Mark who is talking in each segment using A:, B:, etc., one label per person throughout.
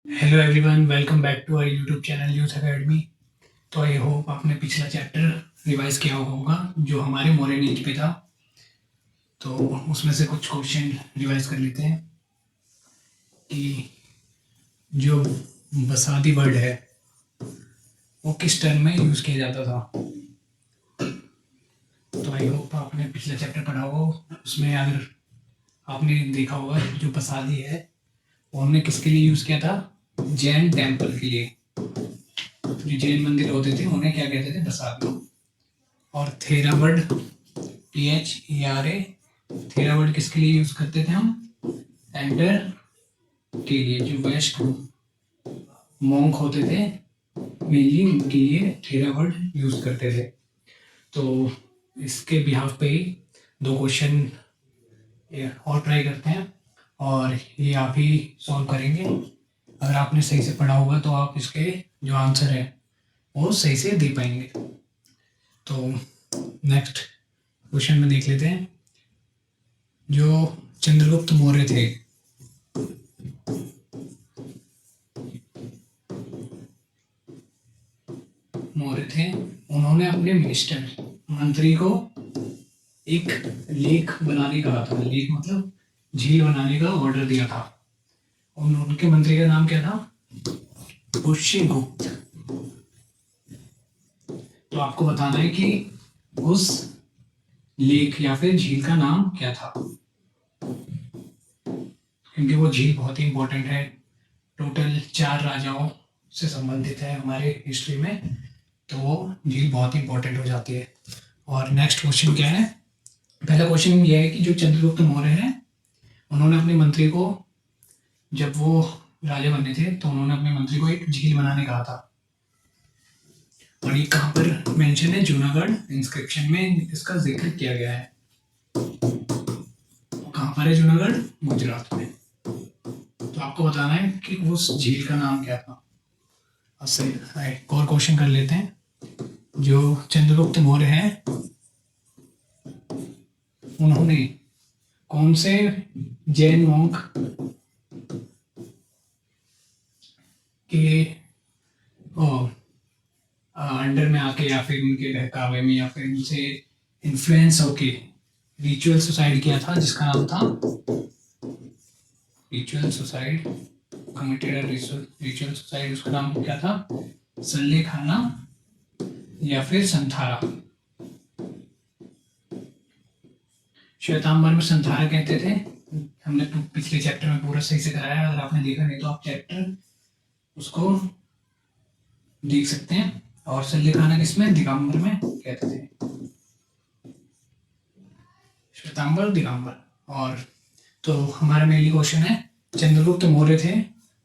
A: Hello everyone, welcome back to our YouTube channel youth academy. तो I hope आपने पिछला chapter revise किया होगा जो हमारे मॉडर्न एज पे था। तो उसमें से कुछ क्वेश्चन रिवाइज कर लेते हैं कि जो बसादी वर्ड है वो किस टर्म में यूज़ किया जाता था। तो आई होप आपने पिछला चैप्टर पढ़ा होगा। उसमें अगर आपने देखा होगा जो बसादी है वो हमने किसके लिए यूज़ किया था, जैन टेम्पल के लिए। जो जैन मंदिर होते थे उन्हें क्या कहते थे, बसादी। और थेरावड, THERA, थेरावड किसके लिए यूज करते थे हम, एंटर के लिए। जो वेस्ट मॉन्क होते थे मेनली उनके लिए थेरावड यूज करते थे। तो इसके बिहाफ पे ही दो क्वेश्चन और ट्राई करते हैं और ये आप ही सॉल्व करेंगे। अगर आपने सही से पढ़ा होगा तो आप इसके जो आंसर है वो सही से दे पाएंगे। तो नेक्स्ट क्वेश्चन में देख लेते हैं। जो चंद्रगुप्त मौर्य थे उन्होंने अपने मिनिस्टर मंत्री को एक लेक बनाने का कहा था। लेक मतलब झील बनाने का ऑर्डर दिया था। उनके मंत्री का नाम क्या था, पुष्यगुप्त। तो आपको बताना है कि उस लेक या फिर झील का नाम क्या था, क्योंकि वो झील बहुत ही इंपॉर्टेंट है। टोटल 4 राजाओं से संबंधित है हमारे हिस्ट्री में, तो वो झील बहुत ही इंपॉर्टेंट हो जाती है। और नेक्स्ट क्वेश्चन क्या है, पहला क्वेश्चन ये है कि जो चंद्रगुप्त मौर्य है उन्होंने अपने मंत्री को, जब वो राजा बने थे तो उन्होंने अपने मंत्री को एक झील बनाने कहा था। और ये कहाँ पर मेंशन है, जूनागढ़ इंस्क्रिप्शन में इसका जिक्र किया गया है। कहाँ पर है जूनागढ़, गुजरात में। तो आपको बताना है कि उस झील का नाम क्या था। सही, एक और क्वेश्चन कर लेते हैं। जो चंद्रगुप्त मौर्य है उन्होंने कौन से जैन मॉन्क के अंडर में आके या फिर उनके बहकावे में या फिर उनसे इन्फ्लुएंस होके रिचुअल सुसाइड किया था, जिसका नाम था ritual suicide, committed ritual suicide. उसका नाम क्या था, सल्ले खाना या फिर संथारा। श्वेतांबर में संथारा कहते थे। हमने पिछले चैप्टर में पूरा सही से कराया, अगर आपने देखा नहीं तो आप चैप्टर उसको देख सकते हैं। और सल्ले खाना किसमें, दिगंबर में कहते थे, श्वेतांबर दिगंबर। और तो हमारा मेनली क्वेश्चन है, चंद्रगुप्त मौर्य थे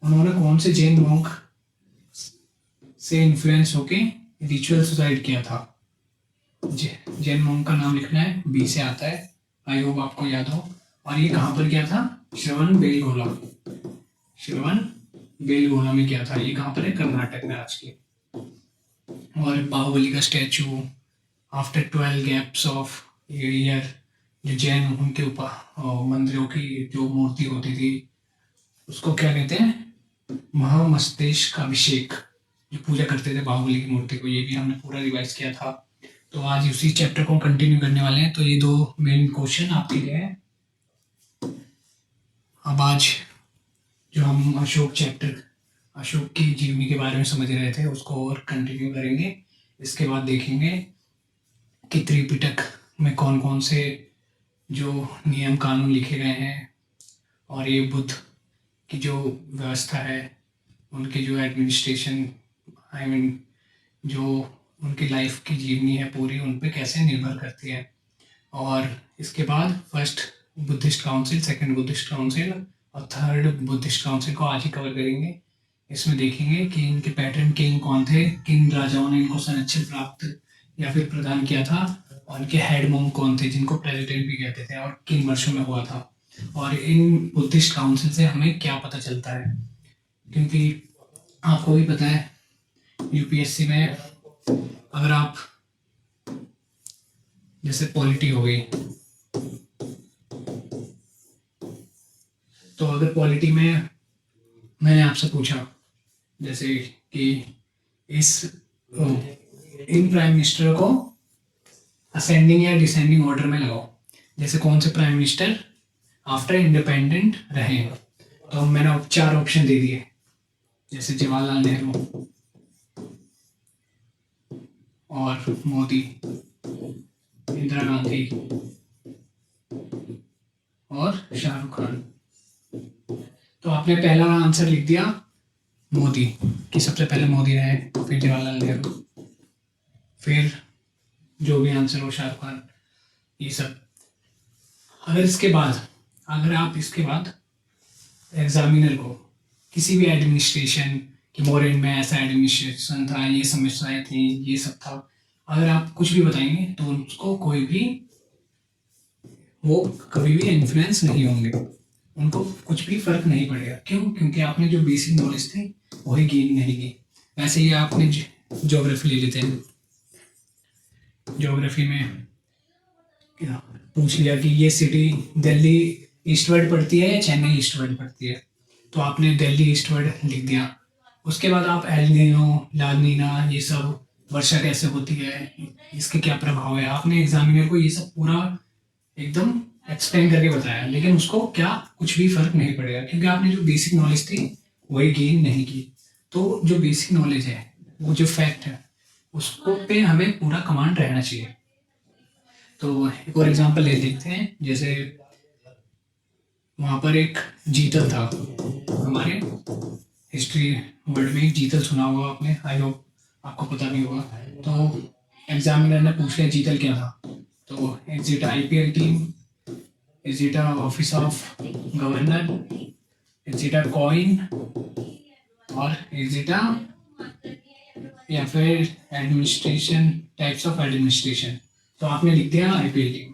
A: उन्होंने कौन से जैन मॉन्क से इन्फ्लुएंस होके रिचुअल सुसाइड किया था। जैन मॉन्क का नाम लिखना है, बी से आता है, आई होप आपको याद हो। और ये कहाँ पर किया था, श्रवण बेलगोला, श्रवण बेलगोला में किया था। ये कहाँ पर है, कर्नाटक में आज के। और बाहुबली का statue after 12 gaps of year, जो जैन उनके ऊपर मंदिरों की जो मूर्ति होती थी उसको क्या कहते हैं, महामस्तिष्क अभिषेक, जो पूजा करते थे बाहुबली की मूर्ति को। ये भी हमने पूरा रिवाइज किया था। तो आज उसी चैप्टर को कंटिन्यू करने वाले हैं। तो ये दो मेन क्वेश्चन आपके लिए हैं। अब आज जो हम अशोक चैप्टर, अशोक की जीवनी के बारे में समझ रहे थे उसको और कंटिन्यू करेंगे। इसके बाद देखेंगे कि त्रिपिटक में कौन कौन से जो नियम कानून लिखे गए हैं और ये बुद्ध की जो व्यवस्था है, उनकी जो एडमिनिस्ट्रेशन, आई मीन जो उनकी लाइफ की जीवनी है पूरी, उन पे कैसे निर्भर करती है। और इसके बाद first Buddhist council, second Buddhist council और थर्ड बुद्धिस्ट काउंसिल को आज ही कवर करेंगे। इसमें देखेंगे कि इनके पैटर्न किंग कौन थे, किन राजाओं ने इनको संरक्षण प्राप्त या फिर प्रदान किया था, और इनके हेड मोंग कौन थे जिनको प्रेसिडेंट भी कहते थे, और किन वर्षों में हुआ था। और इन बुद्धिस्ट काउंसिल से हमें क्या पता चलता है, क्योंकि आपको भी पता है यूपीएससी में अगर आप, जैसे पॉलिटी हो गई, तो अगर पॉलिटी में मैंने आपसे पूछा जैसे कि इस इन प्राइम मिनिस्टर को असेंडिंग या डिसेंडिंग ऑर्डर में लगाओ, जैसे कौन से प्राइम मिनिस्टर आफ्टर इंडिपेंडेंट रहे हैं। तो मैंने अब 4 ऑप्शन दे दिए, जैसे जवाहरलाल नेहरू और मोदी, इंदिरा गांधी और शाहरुख खान। तो आपने पहला आंसर लिख दिया मोदी, कि सबसे पहले मोदी रहे, फिर जवाहरलाल नेहरू, फिर जो भी आंसर हो शाहरुख खान, ये सब। अगर आप इसके बाद एग्जामिनर को किसी भी एडमिनिस्ट्रेशन कि मोरेन में ऐसा एडमिनिस्ट्रेशन था, ये समस्याएं थी, ये सब था, अगर आप कुछ भी बताएंगे तो उसको कोई भी वो कभी भी इन्फ्लुएंस नहीं होंगे, उनको कुछ भी फर्क नहीं पड़ेगा। क्यों? क्योंकि आपने जो बेसिक नॉलेज थी वही गेन नहीं की। वैसे ही आपने ज्योग्राफी ले लेते हैं, ज्योग्राफी में पूछ लिया कि ये सिटी दिल्ली ईस्टवर्ड पड़ती है या चेन्नई ईस्टवर्ड पड़ती है, तो आपने दिल्ली ईस्टवर्ड लिख दिया। उसके बाद आप एल नीनो, ला नीना, ये सब वर्षा कैसे होती है, इसके क्या प्रभाव है, आपने एग्जामिनर को ये सब पूरा एकदम एक्सप्लेन करके बताया, लेकिन उसको क्या कुछ भी फर्क नहीं पड़ेगा, क्योंकि आपने जो बेसिक नॉलेज थी वही गेन नहीं की। तो जो बेसिक नॉलेज है, वो जो फैक्ट है, उसको पे हमें पूरा कमांड रहना चाहिए। तो एक और एग्जांपल ले लेते हैं, जैसे वहाँ पर एक जीतल था, हमारे हिस्ट्री वर्ड में एक जीतल सुना होगा आपने, आई होप आपको पता नहीं होगा। तो एग्जामिनर ने पूछ लिया जीतल क्या था, तो is it IPL team, is it office of governor, is it coin, और इज इट या फिर एडमिनिस्ट्रेशन, टाइप्स ऑफ एडमिनिस्ट्रेशन। तो आपने लिख दिया IPL टीम।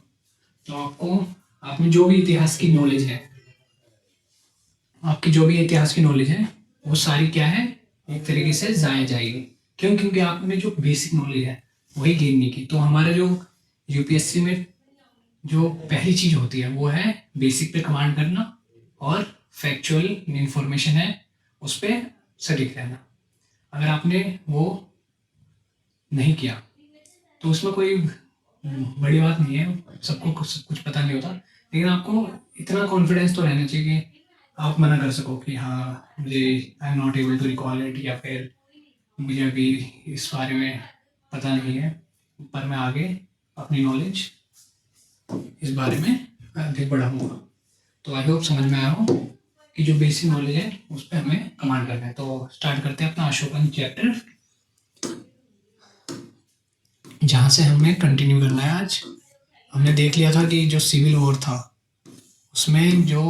A: तो आपने जो भी इतिहास की नॉलेज है, आपकी जो भी इतिहास की नॉलेज है, वो सारी क्या है, एक तरीके से जाया जाएगी। क्यों? क्योंकि आपने जो बेसिक नॉलेज है वही गेन नहीं की। तो हमारे जो UPSC में जो पहली चीज होती है वो है बेसिक पे कमांड करना, और फैक्चुअल इंफॉर्मेशन है उस पर सटीक रहना। अगर आपने वो नहीं किया तो उसमें कोई बड़ी बात नहीं है, सबको कुछ पता नहीं होता, लेकिन आपको इतना कॉन्फिडेंस तो रहना चाहिए कि आप मना कर सको कि हाँ मुझे I am not able to recall it, या फिर मुझे अभी इस बारे में पता नहीं है, पर मैं आगे अपनी नॉलेज इस बारे में अधिक बढ़ाऊंगा। तो आई होप समझ में आया हो कि जो बेसिक नॉलेज है उस पर हमें कमांड करना है। तो स्टार्ट करते हैं अपना अशोकन चैप्टर, जहाँ से हमें कंटिन्यू करना है। आज हमने देख लिया था कि जो सिविल वॉर था उसमें जो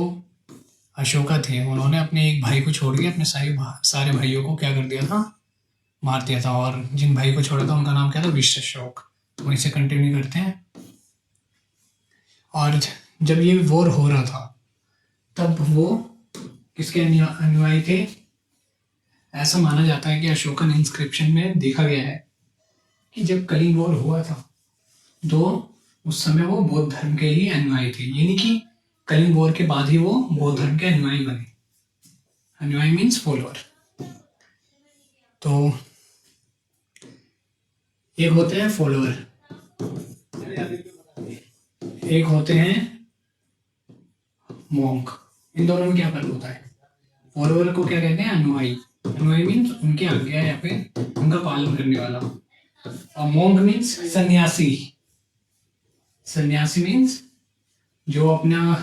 A: अशोका थे, उन्होंने अपने एक भाई को छोड़ के अपने सारे भाइयों को क्या कर दिया था, मार दिया था। और जिन भाई को छोड़ा था उनका नाम क्या था, विश्वाशोक। तो वहीं से कंटिन्यू करते हैं। और जब ये वॉर हो रहा था तब वो किसके अनुयायी थे? ऐसा माना जाता है कि अशोकन इंस्क्रिप्शन में देखा गया है कि जब कलिंग वॉर हुआ था तो उस समय वो बौद्ध धर्म के ही अनुयायी थे, यानी कि कलिंग वॉर के बाद ही वो बौद्ध धर्म के अनुयायी बने। अनुयायी मीन्स फॉलोअर। तो एक होते हैं फॉलोअर, एक होते हैं मॉन्क। इन दोनों में क्या फर्क होता है? फॉलोअर को क्या कहते हैं? अनुयायी। अनुयायी मीन्स उनके आज्ञा या फिर उनका पालन करने वाला, और मॉन्क मीन्स सन्यासी। सन्यासी मीन्स जो अपना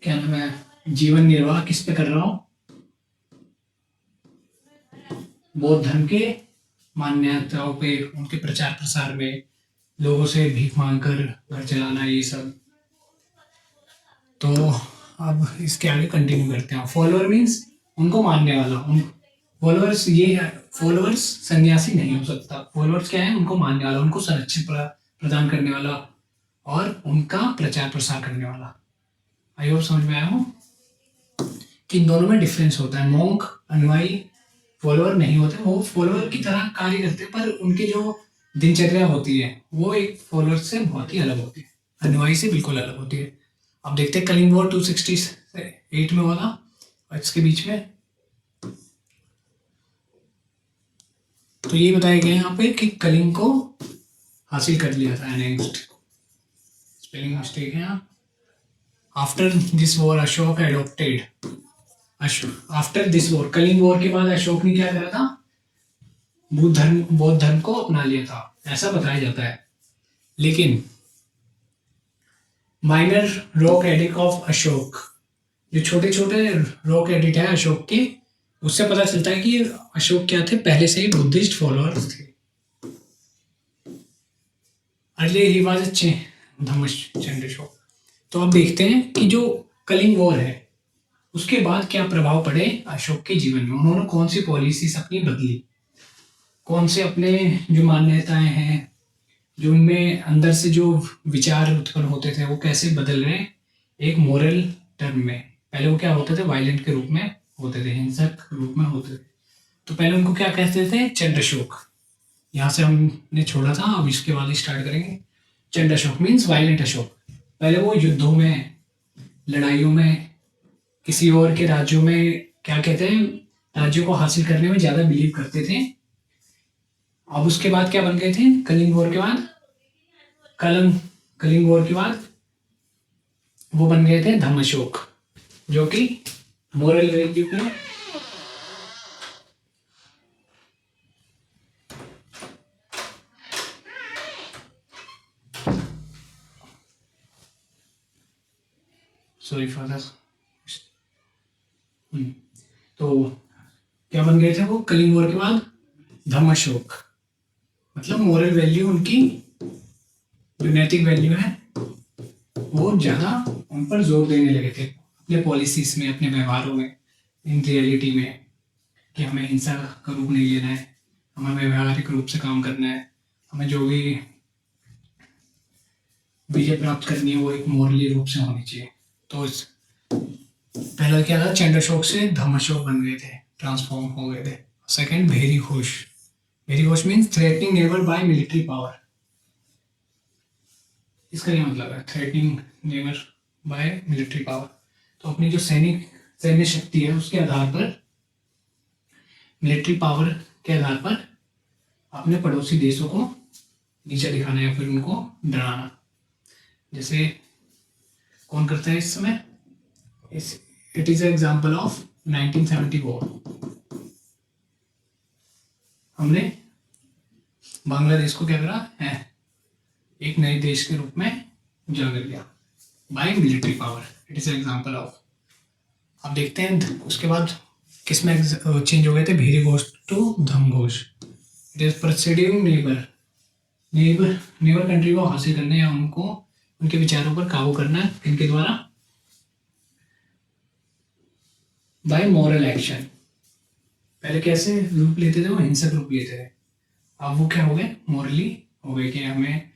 A: क्या नाम है, जीवन निर्वाह किस पे कर रहा हो, बौद्ध धर्म के मान्यताओं पे, उनके प्रचार प्रसार में, लोगों से भीख मांगकर घर चलाना, ये सब। तो अब इसके आगे कंटिन्यू करते हैं। फॉलोअर मीन्स उनको मानने वाला। फॉलोअर्स ये है, फॉलोअर्स सन्यासी नहीं हो सकता। फॉलोअर्स क्या है? उनको मानने वाला, उनको संरक्षण प्रदान करने वाला और उनका प्रचार प्रसार करने वाला। आई होप समझ में आया हो कि इन दोनों में डिफरेंस होता है। मॉन्क, अनुयायी, फॉलोअर नहीं होते। वो फॉलोअर की तरह कार्य करते हैं, पर उनकी जो दिनचर्या होती है वो एक फॉलोअर से बहुत ही अलग होती है, अनुयायी से बिल्कुल अलग होती है। अब देखते हैं कलिंग वॉर 268 में हुआ था, और इसके बीच में तो ये बताया गया यहाँ पे कि कलिंग को हासिल कर लिया था। नेक्स्ट स्पेलिंग मिस्टेक है यहाँ। After this war Ashok adopted, after this war, Kalinga war के बाद अशोक ने क्या करा था, बौद्ध धर्म को अपना लिया था, ऐसा बताया जाता है। लेकिन minor rock edit of Ashok, जो छोटे छोटे रॉक एडिट है अशोक के, उससे पता चलता है कि अशोक क्या थे, पहले से ही बुद्धिस्ट फॉलोअर्स थे। Early he was Dhammachandra. तो अब देखते हैं कि जो कलिंग वॉर है उसके बाद क्या प्रभाव पड़े अशोक के जीवन में, उन्होंने कौन सी पॉलिसीज अपनी बदली, कौन से अपने जो मान्यताएं हैं, जो उनमें अंदर से जो विचार उत्पन्न होते थे वो कैसे बदल रहे एक मोरल टर्म में। पहले वो क्या होते थे, वायलेंट के रूप में होते थे, हिंसक रूप में होते थे। तो पहले उनको क्या कहते थे, चंद्रशोक। यहाँ से हमने छोड़ा था, अब इसके बाद स्टार्ट करेंगे। चंद्रशोक मीन्स वायलेंट अशोक। पहले वो युद्धों में, लड़ाइयों में, किसी और के राज्यों में क्या कहते हैं, राज्यों को हासिल करने में ज्यादा बिलीव करते थे। अब उसके बाद क्या बन गए थे, कलिंग वॉर के बाद, कलिंग वॉर के बाद वो बन गए थे धम्मशोक, जो कि मोरल वैल्यू को सॉरी फॉर दैट। तो क्या बन गए थे वो कलिंग वॉर के बाद, धम्मशोक, मतलब मोरल वैल्यू, उनकी जो नैतिक वैल्यू है वो ज्यादा उन पर जोर देने लगे थे अपने पॉलिसीज में, अपने व्यवहारों में, इन रियलिटी में, कि हमें हिंसा का रूप नहीं लेना है, हमें व्यवहारिक रूप से काम करना है, हमें जो भी विजय प्राप्त करनी है वो एक मोरली रूप से होनी चाहिए। तो पहला क्या था, चंद्रशोक से धम्मशोक बन गए थे, ट्रांसफॉर्म हो गए थे। Second bheri ghosh, bheri ghosh means threatening neighbour by military power. इसका क्या मतलब है, threatening neighbour by military power. तो अपनी जो सैन्य शक्ति है उसके आधार पर, मिलिट्री पावर के आधार पर अपने पड़ोसी देशों को नीचा दिखाना या फिर उनको डराना। जैसे कौन करता है इस समय, it is example of 1970 war. हमने बांग्लादेश को क्या करा है, एक नए देश के रूप में जन्म दिया by military power. It is example of. अब देखते हैं उसके बाद किस में चेंज हो गए थे, भेरी घोष टू धम Ghosh. It is proceeding neighbour country को हासिल करने या उनको उनके विचारों पर काबू करना, इनके द्वारा बाय मॉरल एक्शन। पहले कैसे रूप लेते थे वो, हिंसक रूप लेते थे, अब वो क्या हो गए, मॉरली हो गए, कि हमें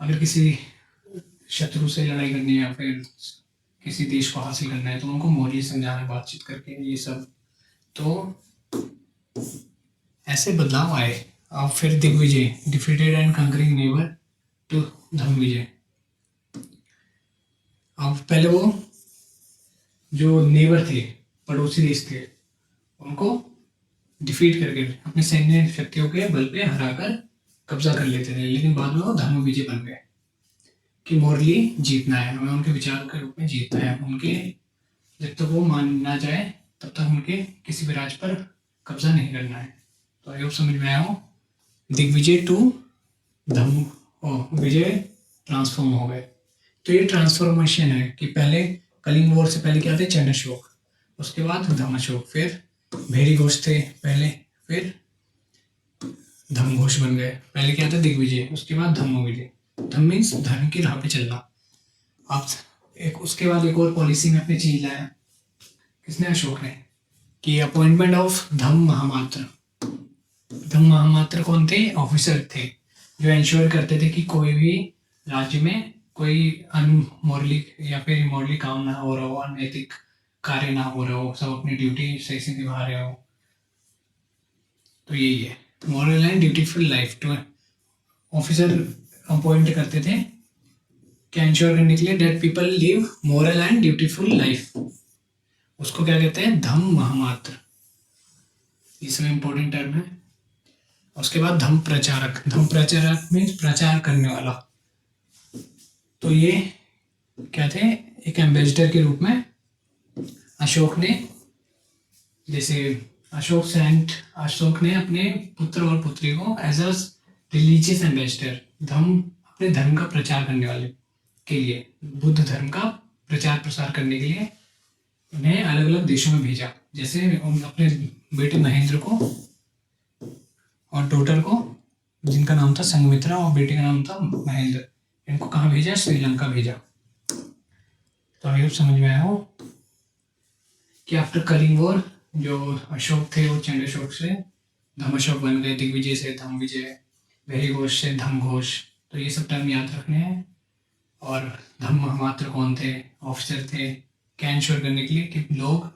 A: अगर किसी शत्रु से लड़ाई करनी है या फिर किसी देश को हासिल करना है तो उनको मॉरली समझाना, बातचीत करके, ये सब। तो ऐसे बदलाव आए। अब फिर digvijay, defeated and conquering neighbour to Dhammavijay. अब पहले वो जो नेबर थे, पड़ोसी देश थे, उनको डिफीट करके अपने सैन्य शक्तियों के बल पे हराकर कब्जा कर लेते थे। लेकिन बाद में वो धर्मविजय बन गए, कि मोरली जीतना है, हमें उनके विचारों के रूप में जीतना है, उनके जब तक वो मान ना जाए तब तक उनके किसी भी राज्य पर कब्जा नहीं करना है। तो आई होप समझ में आया हो। दिग्विजय टू धम्म विजय ट्रांसफॉर्म हो गए। तो ये ट्रांसफॉर्मेशन है कि पहले कलिंग वॉर से पहले क्या थे, चंद्रशोक, उसके बाद धम्मशोक, फिर भेरी घोष थे पहले, फिर धम्मघोष बन गए। पहले क्या था, दिग्विजय, उसके बाद धम्मविजय। धम्म मीन्स धर्म की राह पे चलना। अब एक उसके बाद एक और पॉलिसी में अपने चेंज लाया, किसने, अशोक ने, कि अपॉइंटमेंट ऑफ धम्म महामात्र। धम्म महामात्र कौन थे, ऑफिसर थे जो इंश्योर करते थे कि कोई भी राज्य में कोई अनमोरली या फिर इमोरली काम ना हो रहा हो, अनैतिक कार्य ना हो रहा हो, सब अपनी ड्यूटी सही से निभा रहे हो। तो यही है मॉरल एंड ड्यूटीफुल लाइफ। तो ऑफिसर अपॉइंट करते थे क्या इंश्योर करने के लिए, that people live moral and dutiful life. उसको क्या कहते हैं, धम्म महामात्र, इसमें इंपॉर्टेंट टर्म है। उसके बाद धम्म प्रचारक, धम्म प्रचारक मीन्स प्रचार करने वाला। तो ये क्या थे, एक एम्बेसडर के रूप में अशोक ने, जैसे अशोक ने अपने पुत्र और पुत्री को एज अ रिलीजियस एम्बेसडर, अपने धर्म का प्रचार करने वाले के लिए, बुद्ध धर्म का प्रचार प्रसार करने के लिए उन्हें अलग अलग देशों में भेजा। जैसे अपने बेटे महेंद्र को और डॉटर को, जिनका नाम था संघमित्रा और बेटे का नाम था महेंद्र, इनको कहाँ भेजा, श्रीलंका भेजा। तो अभी समझ में आया हो कि आफ्टर कलिंग वॉर जो अशोक थे वो चंड अशोक से धम्म अशोक बन गए, दिग्विजय से धम्म विजय, वेरी घोष से धम्म घोष। तो ये सब टर्म याद रखने हैं। और धम्म महामात्र कौन थे, ऑफिसर थे, क्या इंश्योर करने के लिए कि लोग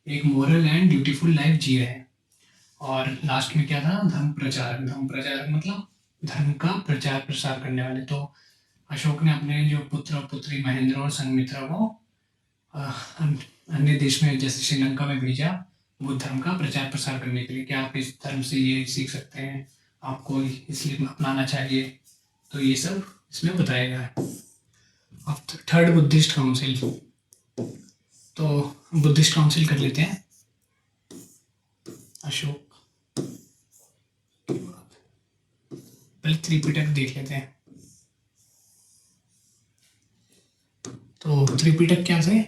A: एक मोरल एंड ड्यूटीफुल लाइफ जी रहे हैं। और लास्ट में क्या था, धर्म प्रचारक, धर्म प्रचारक मतलब धर्म का प्रचार प्रसार करने वाले। तो अशोक ने अपने जो पुत्र और पुत्री महेंद्र और संघमित्रा को अन्य देश में जैसे श्रीलंका में भेजा बुद्ध धर्म का प्रचार प्रसार करने के लिए, कि आप इस धर्म से ये सीख सकते हैं, आपको इसलिए अपनाना चाहिए। तो ये सब इसमें बताया गया है। अब थर्ड बुद्धिस्ट काउंसिल, तो बुद्धिस्ट काउंसिल कर लेते हैं। अशोक, पहले त्रिपिटक देख लेते हैं। तो त्रिपिटक क्या है,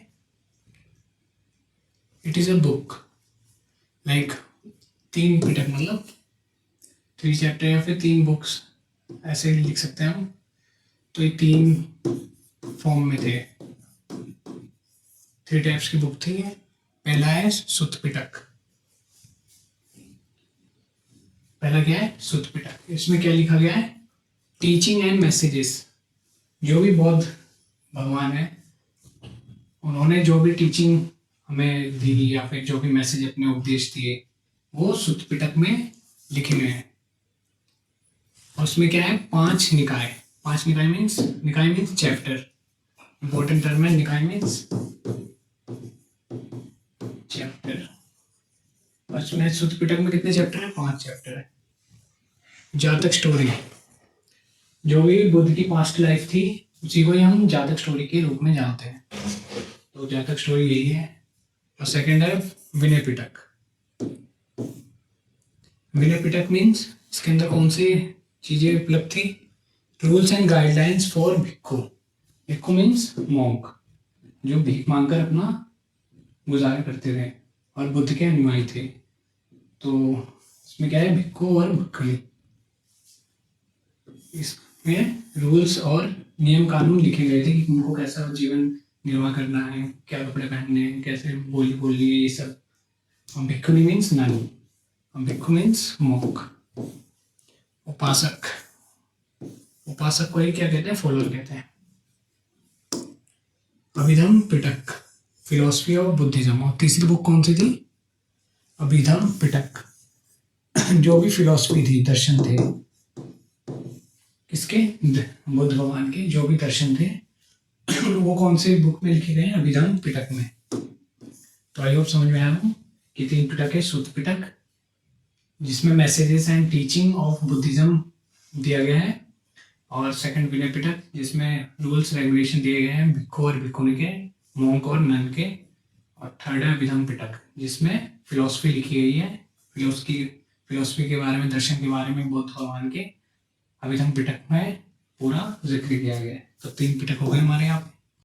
A: it is a book like 3 पिटक मतलब 3 चैप्टर या फिर 3 बुक्स, ऐसे लिख सकते हैं हम। तो ये 3 फॉर्म में थे, 3 टाइप्स की बुक थी। पहला है सुत्त पिटक, पहला क्या है, सुत्त पिटक। इसमें क्या लिखा गया है, टीचिंग एंड मैसेजेस। जो भी बौद्ध भगवान है उन्होंने जो भी टीचिंग हमें दी या फिर जो भी मैसेज अपने उपदेश दिए वो सुत्त पिटक में लिखे गए हैं। और उसमें क्या है, 5 निकाय, 5 निकाय मीन्स चैप्टर, इंपॉर्टेंट टर्म है, निकाय मीन्स चैप्टर। उसमें सुत्त पिटक में कितने चैप्टर है, 5 चैप्टर है। जातक स्टोरी, जो भी बुद्ध की पास्ट लाइफ थी उसी को ही हम जातक स्टोरी के रूप में जानते हैं। तो जातक स्टोरी यही है। और सेकंड है विनय पिटक। विनय पिटक मीन्स इसके अंदर कौन सी चीजें उपलब्ध थी, rules and guidelines for bhikkhu. Bhikkhu means monk, जो भीख मांगकर अपना गुजारा करते थे और बुद्ध के अनुयायी थे। तो इसमें क्या है, भिक्खु और भिक्खुनी, इसमें रूल्स और नियम कानून लिखे गए थे कि उनको कैसा जीवन निर्वाह करना है, क्या कपड़े पहनने हैं, कैसे बोली बोलनी है, ये सब। और भिक्खुनी मीन्स नन, और भिक्खु मीन्स मॉन्क। उपासक, उपासक को ही क्या कहते हैं, फॉलोअर कहते हैं। अभिधम्म पिटक, फिलोसफी ऑफ बुद्धिज्म। और तीसरी बुक कौन सी थी, अभिधम्म पिटक। जो भी फिलोसफी थी, दर्शन थे किसके, बुद्ध भगवान के जो भी दर्शन थे वो कौन से बुक में लिखे गए हैं, अभिधम्म पिटक में। तो आई होप समझ में आया हो कि 3 पिटक है, सुत्त पिटक जिसमें messages and teaching of Buddhism दिया गया है, और सेकंड विनय पिटक जिसमें रूल्स रेगुलेशन दिए गए हैं भिक्खु और भिक्खुनी के, मॉन्क और नन के। और थर्ड है अभिधम्म पिटक जिसमें फिलोसफी लिखी गई है, फिलोसफी के बारे में, दर्शन के बारे में बुद्ध भगवान के अभिधम्म पिटक में पूरा जिक्र किया गया है। तो 3 पिटक हो गए हमारे यहाँ पे।